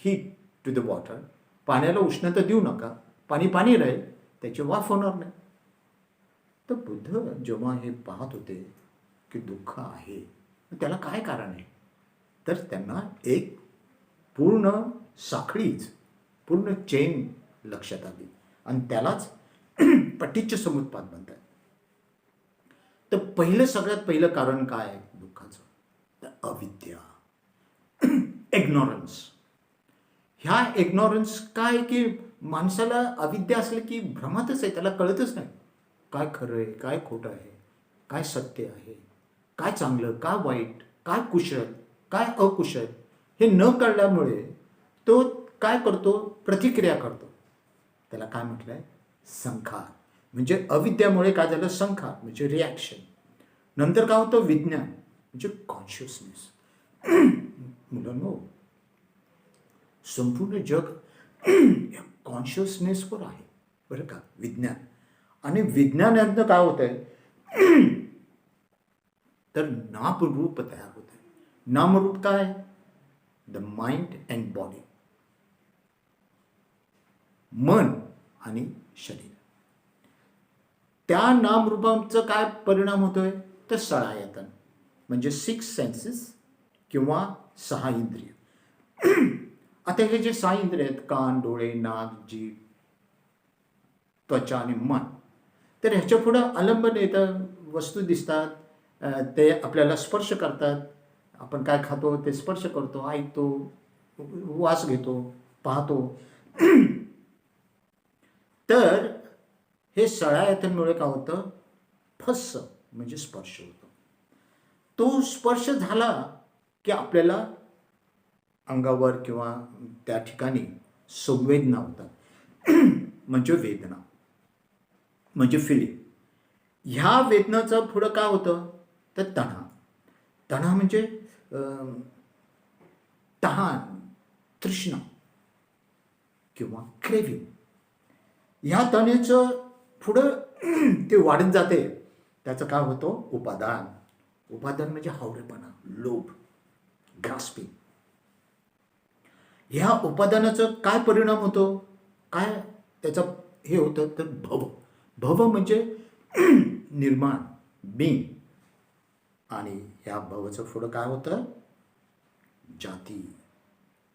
heat to the water. पाण्याला उष्णता देऊ नका, पाणी पाणी राहील, त्याची वाफ होणार नाही. तर बुद्ध जेव्हा हे पाहत होते की दुःख आहे, त्याला काय कारण आहे, तर त्यांना एक पूर्ण साखळीच, पूर्ण चेन लक्षात आली आणि त्यालाच पटीच्य समुत्पाद म्हणतात. तर सगळ्यात पहिलं कारण काय आहे दुःखाचं? तर अविद्या, इग्नोरन्स. ह्या इग्नोरन्स काय की माणसाला अविद्या असलं की भ्रमातच आहे, त्याला कळतच नाही काय खरं आहे, काय खोटं आहे, काय सत्य आहे, काय चांगलं, काय वाईट, काय कुशल, काय अकुशल. हे न कळल्यामुळे तो काय करतो? प्रतिक्रिया करतो. त्याला काय म्हटलं आहे? संखार. म्हणजे अविद्यामुळे काय झालं? संखार म्हणजे रिॲक्शन. नंतर काय होतं? विज्ञान म्हणजे कॉन्शियसनेस. मुलांनो, संपूर्ण जग या कॉन्शियसनेसवर आहे बरं का, विज्ञान. आणि विज्ञानातनं काय होत आहे? तर नामरूप तयार होत आहे. नामरूप काय? द माइंड अँड बॉडी, मन आणि शरीर. त्या नामरूपांचा काय परिणाम होतोय? तर सळायतन म्हणजे 6 सेन्सेस किंवा 6 इंद्रिय. आता हे जे 6 इंद्रिय आहेत, कान, डोळे, नाक, जीभ, त्वचा आणि मन, तर ह्याच्या पुढं आलंबन येतं, वस्तू दिसतात, ते आपल्याला स्पर्श करतात. आपण काय खातो ते स्पर्श करतो, ऐकतो, वास घेतो, पाहतो. तर हे सळायतनमुळे काय होतं? फस्स म्हणजे स्पर्श होतो. तो स्पर्श झाला की आपल्याला अंगावर किंवा त्या ठिकाणी संवेदना होतात. म्हणजे वेदना म्हणजे फिलिंग. ह्या वेदनाचं पुढं काय होतं? तर तणा. तणा म्हणजे तहान, तृष्णा किंवा क्रेविंग. ह्या तण्याचं पुढं ते वाढत जाते. त्याचं काय होतं? उपादान. उपादान म्हणजे हावरेपणा, लोभ, ग्रास्पिंग. ह्या उपादानाचं काय परिणाम होतो? काय त्याचा हे होतं? तर भव. भव म्हणजे निर्माण, बिंग. आणि ह्या भवचं पुढं काय होतं? जाती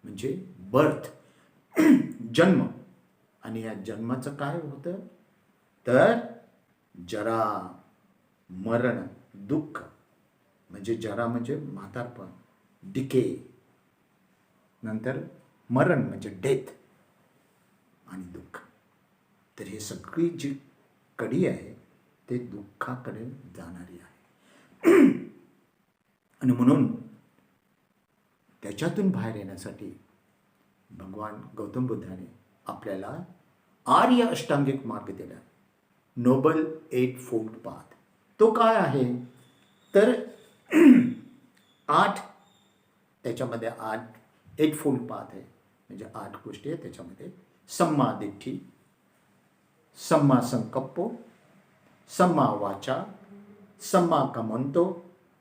म्हणजे बर्थ, जन्म. आणि या जन्माचं काय होतं? तर जरा, मरण, दुःख. म्हणजे जरा म्हणजे म्हातारपण, डिके. नंतर मरण म्हणजे डेथ आणि दुःख. तर हे सगळी जी कडी आहे ते दुःखाकडे जाणारी आहे. आणि म्हणून त्याच्यातून बाहेर येण्यासाठी भगवान गौतम बुद्धाने आपल्याला आर्य अष्टांगिक मार्ग दिला, नोबल एट फोल्ड पाथ. तो काय आहे तर 8 त्याच्यामध्ये 8 एट फोल्ड पाथ आहे, म्हणजे 8 गोष्टी आहेत त्याच्यामध्ये. सम्मा दिट्ठी, सम्मा संकप्पो, सम्मा वाचा, सम्मा कमंतो,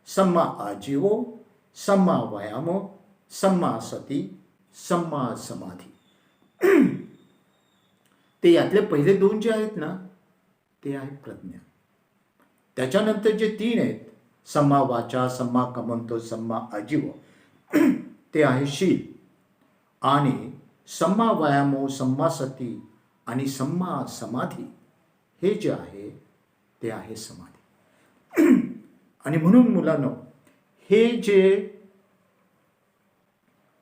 सम्मा आजीवो, सम्मा व्यायामो, सम्मा सती, सम्मा समाधी. ते यातले पहिले 2 जे आहेत ना ते आहेत प्रज्ञा. त्याच्यानंतर जे 3 आहेत, सम्मा वाचा, सम्मा कमंतो, सम्मा आजीव, ते आहे शील. आणि सम्मा व्यायामो, सम्मा सती आणि सम्मा समाधी हे जे आहे ते आहे समाधी. आणि म्हणून मुलांनो, हे जे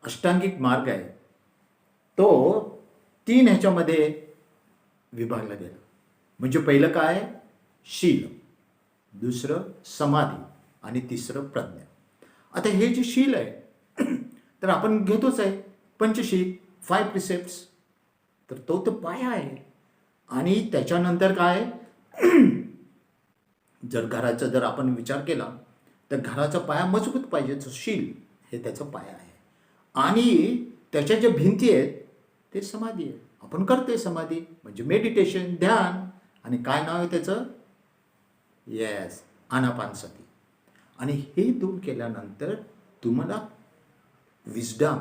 अष्टांगिक मार्ग आहे तो 3 ह्याच्यामध्ये विभागला गेला. म्हणजे पहिलं काय, शील, दुसरं समाधी आणि तिसरं प्रज्ञा. आता हे जे शील आहे तर आपण घेतोच आहे पंचशील, 5 प्रिसेप्ट्स, तर तो तर पाया आहे. आणि त्याच्यानंतर काय, जर घराचा जर आपण विचार केला तर घराचा पाया मजबूत पाहिजे, तर शील हे त्याचा पाया आहे. आणि त्याच्या ज्या भिंती आहेत ते समाधी आहे. आपण करतोय समाधी म्हणजे मेडिटेशन, ध्यान. आणि काय नाव आहे त्याचं, येस, आनापानसती. आणि हे 2 केल्यानंतर तुम्हाला विस्डम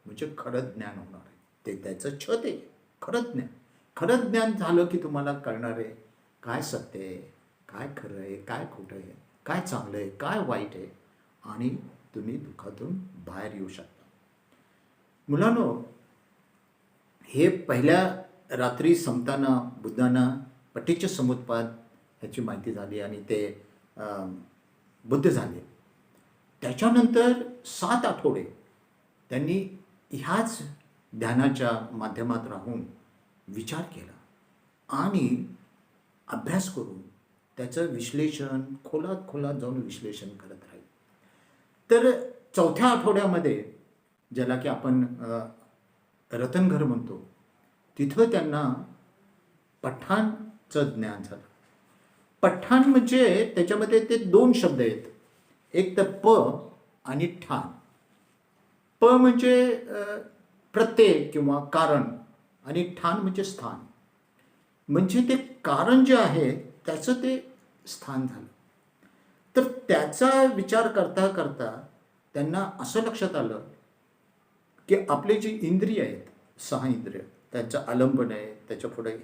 म्हणजे खरं ज्ञान होणार आहे. ते त्याचं छत आहे, खरं ज्ञान. खरं ज्ञान झालं की तुम्हाला कळणार आहे काय सत्य आहे, काय खरं आहे, काय खोटं आहे, काय चांगलं आहे, काय वाईट आहे. आणि तुम्ही दुःखातून बाहेर येऊ शकता. मुलांनो, हे पहिल्या रात्री संपताना बुद्धांना पटीच्य समुत्पाद ह्याची माहिती झाली आणि ते बुद्ध झाले. त्याच्यानंतर 7 आठवडे त्यांनी ह्याच ध्यानाच्या माध्यमात राहून विचार केला आणि अभ्यास करून त्याचं विश्लेषण खोलात जाऊन विश्लेषण करत राहील. तर 4थ्या आठवड्यामध्ये, ज्याला की आपण रतनघर म्हणतो, तिथं त्यांना पठाणचं ज्ञान झालं. पठाण म्हणजे त्याच्यामध्ये ते 2 शब्द आहेत, एक तर प आणि ठाण. प म्हणजे प्रत्यय किंवा कारण, आणि ठाण म्हणजे स्थान. म्हणजे ते कारण जे आहे त्याचं ते स्थान झालं. तर त्याचा विचार करता करता त्यांना असं लक्षात आलं की आपले जे इंद्रिय आहेत, 6 इंद्रिय, त्यांचं आलंबन आहे, त्याच्या पुढे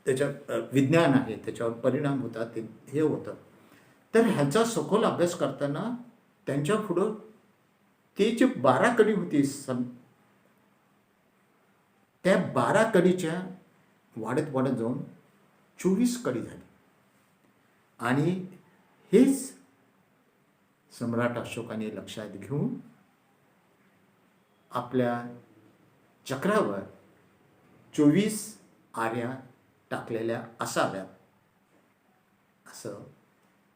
त्याच्या विज्ञान आहे, त्याच्यावर परिणाम होतात, ते हे होतं. तर ह्याचा सखोल अभ्यास करताना त्यांच्या पुढं ते जे 12 कडी होती, त्या 12 कडीच्या वाढत जाऊन 24 कडी झाली. आणि हेच सम्राट अशोकाने लक्षात घेऊन आपल्या चक्रावर 24 आर्या टाकलेल्या असाव्यात असं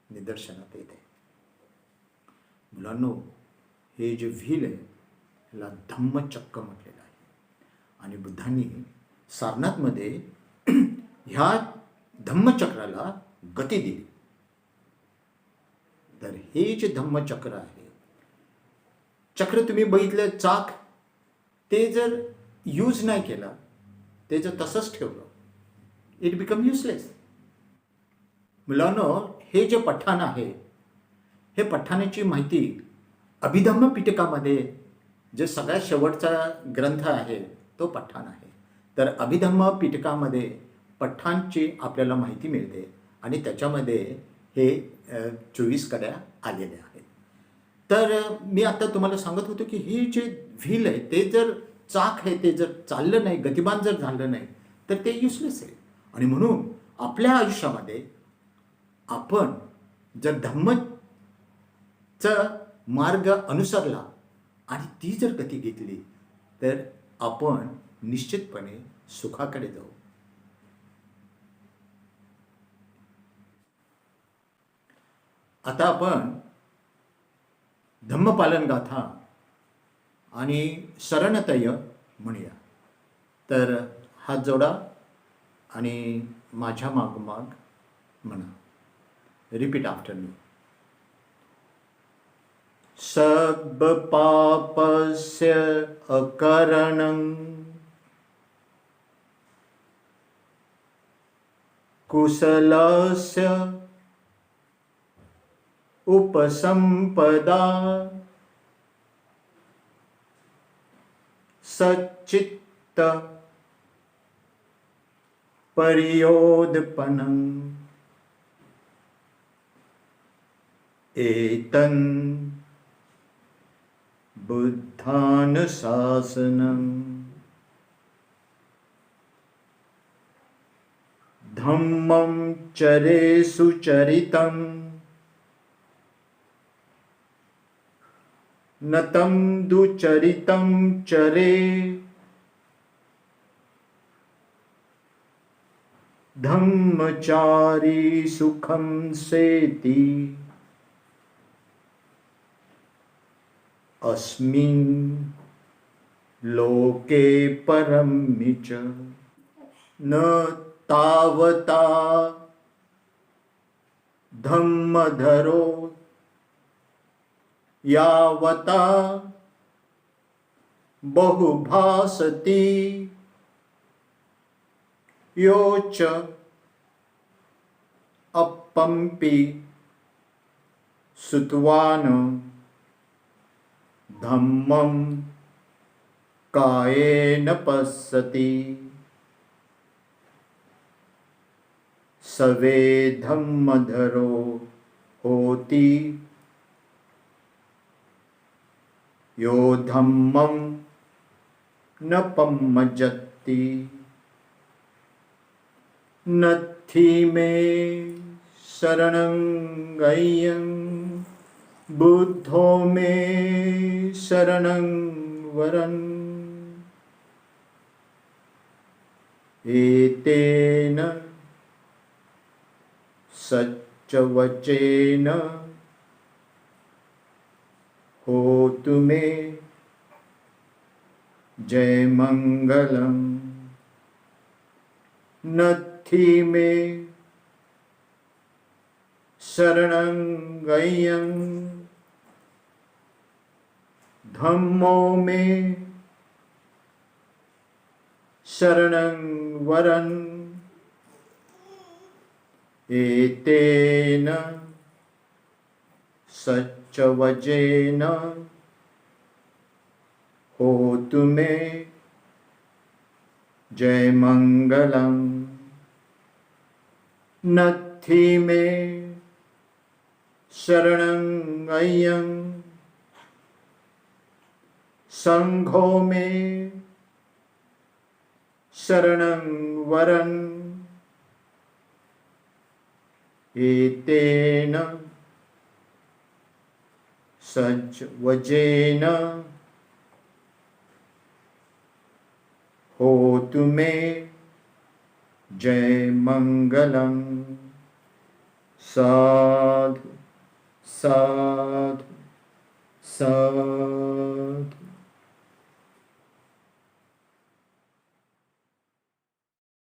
निदर्शनात येते. मुलांनो, हे जे व्हील आहे ह्याला धम्मचक्र म्हटलेलं आहे. आणि बुद्धांनी सारनाथमध्ये ह्या धम्मचक्राला गती दिली. तर हे जे धम्मचक्र आहे, चक्र तुम्ही बघितलं, चाक, ते जर यूज नाही केला, ते जर तसंच ठेवलं, इट बिकम युजलेस. मुलांनो, हे जे पठाण आहे, हे पठाणाची माहिती अभिधम्म पिटकामध्ये जे सगळ्यात शेवटचा ग्रंथ आहे तो पठाण आहे. तर अभिधम्म पिटकामध्ये पठाणची आपल्याला माहिती मिळते आणि त्याच्यामध्ये हे 24 कड्या आलेल्या आहेत. तर मी आता तुम्हाला सांगत होतो की हे जे व्हील आहे, ते जर चाक आहे, ते जर चाललं नाही, गतिमान जर झालं नाही, तर ते युजलेस आहे. आणि म्हणून आपल्या आयुष्यामध्ये आपण जर धम्मचा मार्ग अनुसरला आणि ती जर गती घेतली तर आपण निश्चितपणे सुखाकडे जाऊ. आता आपण धम्मपालन गाथा आणि शरणतय म्हणूया. तर हात जोडा आणि माझ्या मागोमाग म्हणा. रिपीट आफ्टर मी. सब पापस्य अकरणं कुशलस्य उपसंपदा सच्चित्त पर्योदपनं एतं बुद्धानुशासनं धम्मं चरे सुचरितं न तं दुचरितं चरे धम्मचारी सुखं सेति अस्मिन् लोके परमि च न तावता धम्मधरो यावता बहुभासति यो च अपम्पि सुत्वान् धम्मं कायेन पश्यति सवे धम्मधरो होति यो धम्मं न पम्मजति नत्थि मे शरणं गय्यं बुद्धो मे शरणं वरन् एतेन सच्चवचेन होतु मे जयमङ्गलं नत्थि मे शरणं गय्यं धम्मो मे शरणं वरन् एतेन सच्चवचेन होतु मे जयमङ्गलं नत्थि मे शरणं गय्यं संघो मे शरणं वरन् एतेन सच्चवचेन होतु मे जयमङ्गलं साधु साधु साधु.